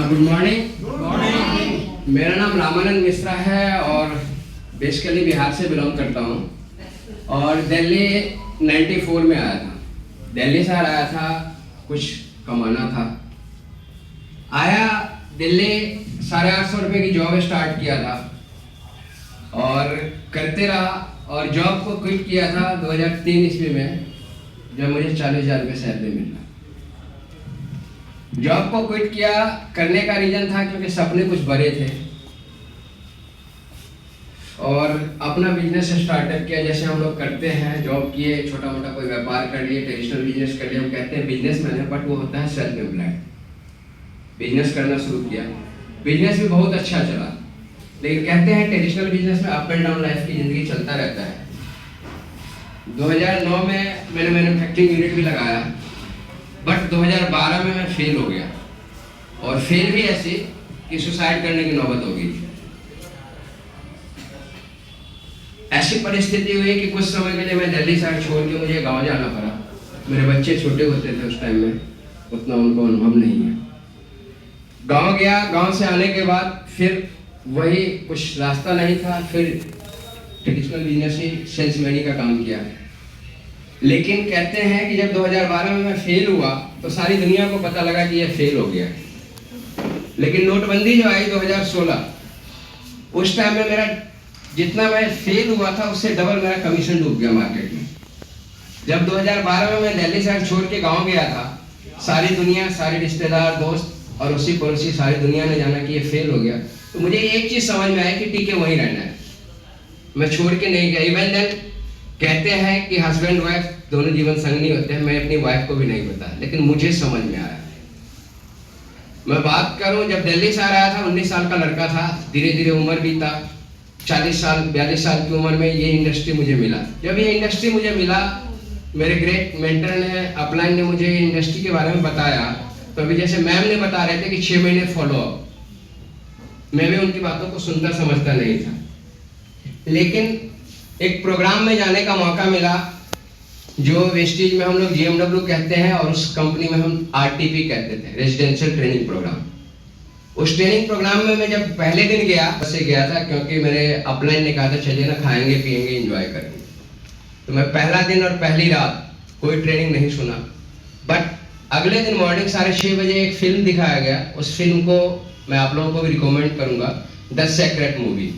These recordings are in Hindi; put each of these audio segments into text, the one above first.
Good morning. मेरा नाम रामानंद मिश्रा है और बेसिकली बिहार से बिलोंग करता हूँ और दिल्ली 94 में आया था। दिल्ली से आया था, कुछ कमाना था। आया दिल्ली, 850 रुपये की जॉब स्टार्ट किया था और करते रहा और जॉब को क्विट किया था 2003 ईस्वी में, जब मुझे 40,000 रुपये सैलरी मिला। जॉब को क्विट किया करने का रीजन था क्योंकि सपने कुछ बड़े थे और अपना बिजनेस स्टार्टअप किया, जैसे हम लोग करते हैं। जॉब किए, छोटा मोटा कोई व्यापार कर लिए, ट्रेडिशनल बिजनेस कर लिए। हम कहते हैं बिजनेसमैन है, बट वो होता है सेल्फ एम्प्लॉयड। बिजनेस करना शुरू किया, बिजनेस भी बहुत अच्छा चला, लेकिन कहते हैं ट्रेडिशनल बिजनेस में अप एंड डाउन लाइफ की जिंदगी चलता रहता है। 2009 में मैंने मैन्युफैक्चरिंग यूनिट भी लगाया, बट 2012 में मैं फेल हो गया और फेल भी ऐसे कि सुसाइड करने की नौबत हो गई। ऐसी परिस्थिति हुई कि कुछ समय के लिए मैं दिल्ली शहर छोड़ के मुझे गांव जाना पड़ा। मेरे बच्चे छोटे होते थे उस टाइम में, उतना उनको अनुभव नहीं है। गांव गया, गांव से आने के बाद फिर वही कुछ रास्ता नहीं था, फिर ट्रेडिशनल बिजनेस ही सेल्समैनी का काम किया। लेकिन कहते हैं कि जब 2012 में मैं फेल हुआ तो सारी दुनिया को पता लगा कि यह फेल हो गया। लेकिन नोटबंदी जो आई 2016, उस टाइम में मेरा जितना मैं फेल हुआ था उससे डबल मेरा कमीशन डूब गया मार्केट में। जब 2012 में मैं दिल्ली शहर छोड़ के गांव गया था, सारी दुनिया, सारे रिश्तेदार, दोस्त और उसी पड़ोसी सारी दुनिया ने जाना कि ये फेल हो गया। तो मुझे एक चीज समझ में आई कि ठीक है, वहीं रहना है, मैं छोड़ के नहीं गया। इवन देन कहते हैं कि हस्बैंड वाइफ दोनों जीवन संग नहीं होते हैं, मैं अपनी वाइफ को भी नहीं बताया, लेकिन मुझे समझ में आया। मैं बात करूं, जब दिल्ली से आया था 19 साल का लड़का था, धीरे धीरे उम्र बीता, 40 साल 42 साल की उम्र में ये इंडस्ट्री मुझे मिला। जब ये इंडस्ट्री मुझे मिला, मेरे ग्रेट मेंटर ने, अपलाइन ने मुझे ये इंडस्ट्री के बारे में बताया। तो अभी जैसे मैम ने बता रहे थे कि 6 महीने फॉलो अप, मैं भी उनकी बातों को सुनता समझता नहीं था। लेकिन एक प्रोग्राम में जाने का मौका मिला जो वेस्टेज में हम लोग GMW कहते हैं और उस कंपनी में हम RTP कहते थे, रेजिडेंशियल ट्रेनिंग प्रोग्राम। उस ट्रेनिंग प्रोग्राम में मैं जब पहले दिन गया, बस गया था क्योंकि मेरे अपलाइन ने कहा था चलिए ना, खाएंगे पिएंगे एंजॉय करेंगे। तो मैं पहला दिन और पहली रात कोई ट्रेनिंग नहीं सुना, बट अगले दिन मॉर्निंग 6:30 बजे एक फिल्म दिखाया गया। उस फिल्म को मैं आप लोगों को भी रिकमेंड करूंगा, द सीक्रेट मूवी,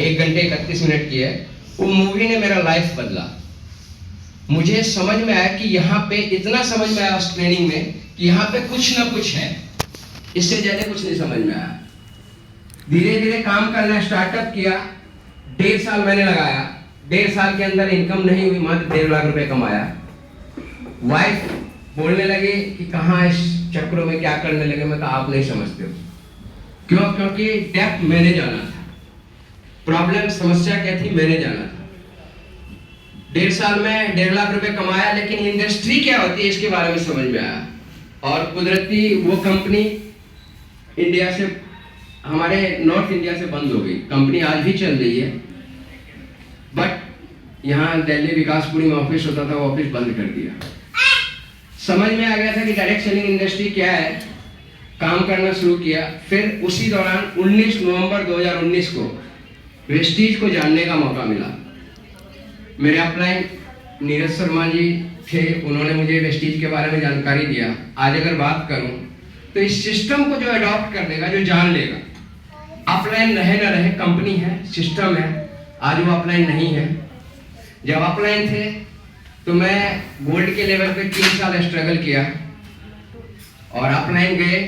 1 घंटे 31 मिनट की है। वो मूवी ने मेरा लाइफ बदला। मुझे समझ में आया कि यहाँ पे, इतना समझ में आया उस ट्रेनिंग में कि यहाँ पे कुछ ना कुछ है, इससे ज्यादा कुछ नहीं समझ में आया। धीरे धीरे काम करना स्टार्टअप किया, 1.5 साल मैंने लगाया। 1.5 साल के अंदर इनकम नहीं हुई, मात्र 1.5 लाख रुपए कमाया। वाइफ बोलने लगी कि कहाँ इस चक्रों में क्या करने लगे। मैं कहा आप नहीं समझते हो। क्यों? क्योंकि डेप्थ मैंने जाना था, प्रॉब्लम समस्या क्या थी मैंने जाना था। 1.5 साल में 1.5 लाख रुपए कमाया, लेकिन इंडस्ट्री क्या होती है इसके बारे में समझ में आया। और कुदरती वो कंपनी इंडिया से, हमारे नॉर्थ इंडिया से बंद हो गई। कंपनी आज भी चल रही है, बट यहाँ दिल्ली विकासपुरी में ऑफिस होता था, वो ऑफिस बंद कर दिया। समझ में आ गया था कि डायरेक्ट सेलिंग इंडस्ट्री क्या है, काम करना शुरू किया। फिर उसी दौरान 19 नवंबर 2019 को वेस्टीज को जानने का मौका मिला। मेरे अपलाइन नीरज शर्मा जी थे, उन्होंने मुझे वेस्टीज के बारे में जानकारी दिया। आज अगर बात करूं तो इस सिस्टम को जो अडॉप्ट कर लेगा, जो जान लेगा, अपलाइन रहे ना रहे, कंपनी है, सिस्टम है। आज वो अपलाइन नहीं है। जब अपलाइन थे तो मैं गोल्ड के लेवल पे 3 साल स्ट्रगल किया और अपलाइन गए।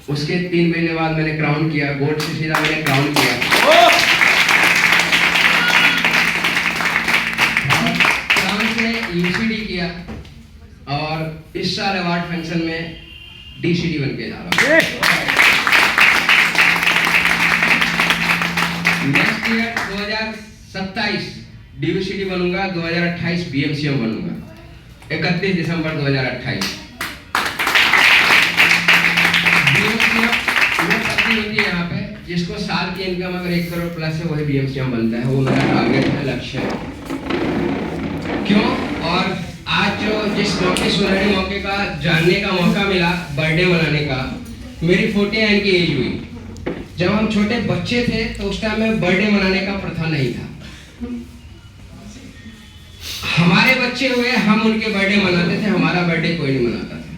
उसके 3 महीने बाद मैंने क्राउन किया, गोल्ड से सीधा मैंने क्राउन किया। UCD किया और इस साल अवार्ड फंक्शन में DCD बन के जा रहा हूँ। नेक्स्ट ईयर 2027 DCD बनूंगा, 2028 BMCM बनूंगा, 31 दिसंबर 2028। BMCM वो पत्नी होती है यहाँ पे, जिसको साल की इनकम अगर 1 करोड़ प्लस है, वही BMCM बनता है। वो मेरा टारगेट है, लक्ष्य है। क्यों? और आज जो जिस मौके, सुनहरे मौके का जानने का मौका मिला, बर्थडे मनाने का, मेरी 49 की एज हुई। जब हम छोटे बच्चे थे तो उस टाइम में बर्थडे मनाने का प्रथा नहीं था। हमारे बच्चे हुए, हम उनके बर्थडे मनाते थे, हमारा बर्थडे कोई नहीं मनाता था।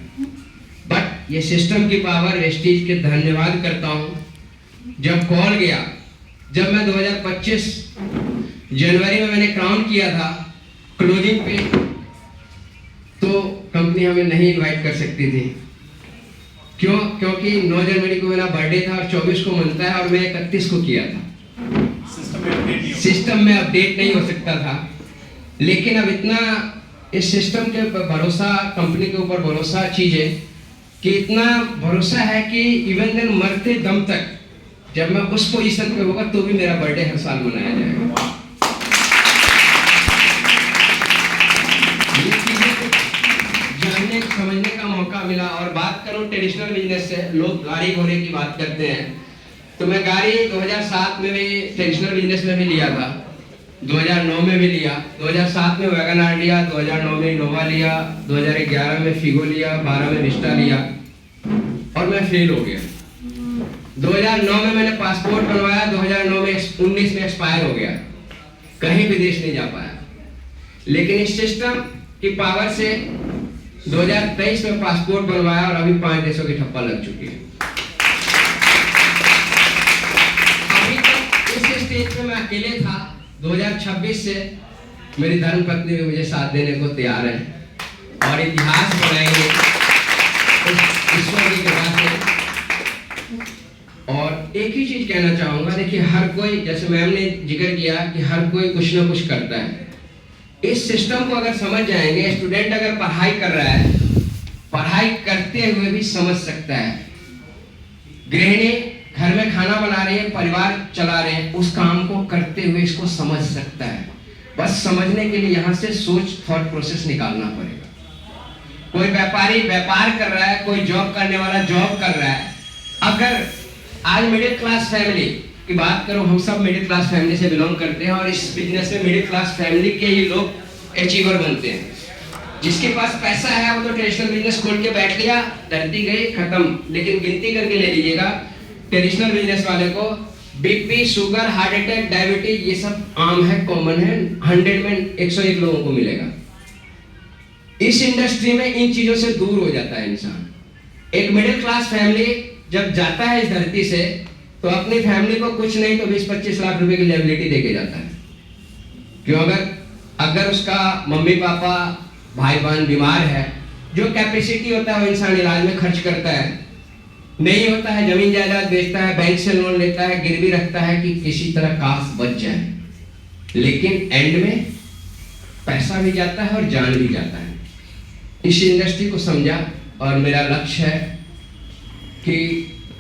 बट ये सिस्टम की पावर, वेस्टीज के धन्यवाद करता हूं। जब कॉल गया, जब मैं 2025 जनवरी में मैंने क्राउन किया था क्लोजिंग पे, तो कंपनी हमें नहीं इनवाइट कर सकती थी। क्यों? क्योंकि 9 जनवरी को मेरा बर्थडे था और 24 को मनता है और मैं 31 को किया था। सिस्टम में अपडेट नहीं हो सकता था। लेकिन अब इतना इस सिस्टम के भरोसा, कंपनी के ऊपर भरोसा चीज है कि इतना भरोसा है कि इवन देन मरते दम तक जब मैं उस पोजीशन पे होगा तो भी मेरा बर्थडे हर साल मनाया जाएगा। ये चीजें जानने समझने का मौका मिला। और बात करूं ट्रेडिशनल बिजनेस से, लोग गाड़ी घोड़े की बात करते हैं, तो मैं गाड़ी 2007 में भी ट्रेडिशनल बिजनेस में भी लिया था, 2009 में भी लिया, 2007 में वैगन आर लिया, 2009 में इनोवा लिया, 2011 में फिगो लिया, 12 में विस्टा लिया और मैं फेल हो गया। 2009 में मैंने पासपोर्ट बनवाया, 2009 में 19 में एक्सपायर हो गया, कहीं विदेश नहीं जा पाया। लेकिन इस सिस्टम की पावर से 2023 में पासपोर्ट बनवाया और अभी 5 देशों की ठप्पा लग चुकी है। अभी तक इस स्टेज पे मैं अकेले था। 2026 से मेरी धर्मपत्नी भी मुझे साथ देने को तैयार है और इतिहास बनाएंगे ईश्वर की कृपा से। और एक ही चीज कहना चाहूंगा, देखिए हर कोई, जैसे मैम ने जिक्र किया कि हर कोई कुछ ना कुछ करता है। इस सिस्टम को अगर समझ जाएंगे, स्टूडेंट अगर पढ़ाई कर रहा है, पढ़ाई करते हुए भी समझ सकता है। गृहिणी घर में खाना बना रही है, परिवार चला रहे हैं, उस काम को करते हुए इसको समझ सकता है। बस समझने के लिए यहाँ से सोच, थॉट प्रोसेस निकालना पड़ेगा। कोई व्यापारी व्यापार कर रहा है, कोई जॉब करने वाला जॉब कर रहा है। अगर आज मिडिल क्लास फैमिली की बात करो, हम सब मिडिल क्लास फैमिली से बिलोंग करते हैं और इस बिजनेस में मिडिल क्लास फैमिली के ही लोग अचीवर बनते हैं। जिसके पास पैसा है वो तो ट्रेडिशनल बिजनेस खोल के बैठ लिया, धरती गई, खत्म। लेकिन गिनती करके ले लीजिएगा, ट्रेडिशनल बिजनेस वाले को BP, sugar, heart attack, diabetes ये सब आम है, कॉमन है। 100 में 101 लोगों को मिलेगा। इस इंडस्ट्री में इन चीजों से दूर हो जाता है इंसान। एक मिडिल क्लास फैमिली जब जाता है इस धरती से तो अपनी फैमिली को कुछ नहीं तो 20-25 लाख रुपए की लायबिलिटी देके जाता है। क्यों? अगर उसका मम्मी पापा भाई बहन बीमार है, जो कैपेसिटी होता है वो इंसान इलाज में खर्च करता है। नहीं होता है जमीन जायदाद बेचता है, बैंक से लोन लेता है, गिरवी रखता है कि किसी तरह काश बच जाए। लेकिन एंड में पैसा भी जाता है और जान भी जाता है। इस इंडस्ट्री को समझा और मेरा लक्ष्य है कि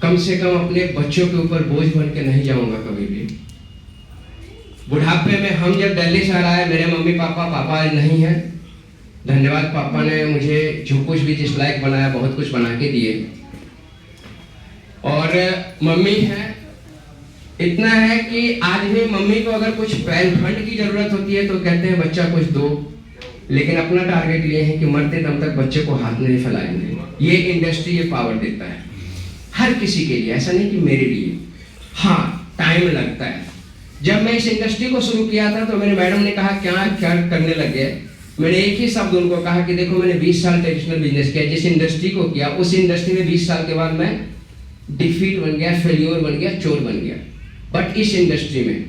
कम से कम अपने बच्चों के ऊपर बोझ बन के नहीं जाऊंगा कभी भी। बुढ़ापे में हम जब दिल्ली शहर आए, मेरे मम्मी पापा आज नहीं है। धन्यवाद, पापा ने मुझे जो कुछ भी जिस लायक बनाया, बहुत कुछ बना के दिए। और मम्मी है, इतना है कि आज भी मम्मी को अगर कुछ पैन फंड की जरूरत होती है तो कहते हैं बच्चा कुछ दो। लेकिन अपना टारगेट ये है कि मरते दम तक बच्चे को हाथ नहीं फैलाएंगे। ये इंडस्ट्री ये पावर देता है हर किसी के लिए, ऐसा नहीं कि मेरे लिए। हाँ, टाइम लगता है। जब मैं इस इंडस्ट्री को शुरू किया था तो मेरे मैडम ने कहा क्या करने लगे। मैंने एक ही शब्द उनको कहा कि देखो, मैंने 20 साल ट्रेडिशनल बिजनेस किया, जिस इंडस्ट्री को किया उस इंडस्ट्री में 20 साल के बाद मैं डिफीट बन गया, फेल्योर बन गया, चोर बन गया। बट इस इंडस्ट्री में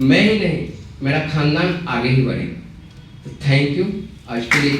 मैं ही नहीं, मेरा खानदान आगे ही बढ़ेगा। तो थैंक यू। आज के लिए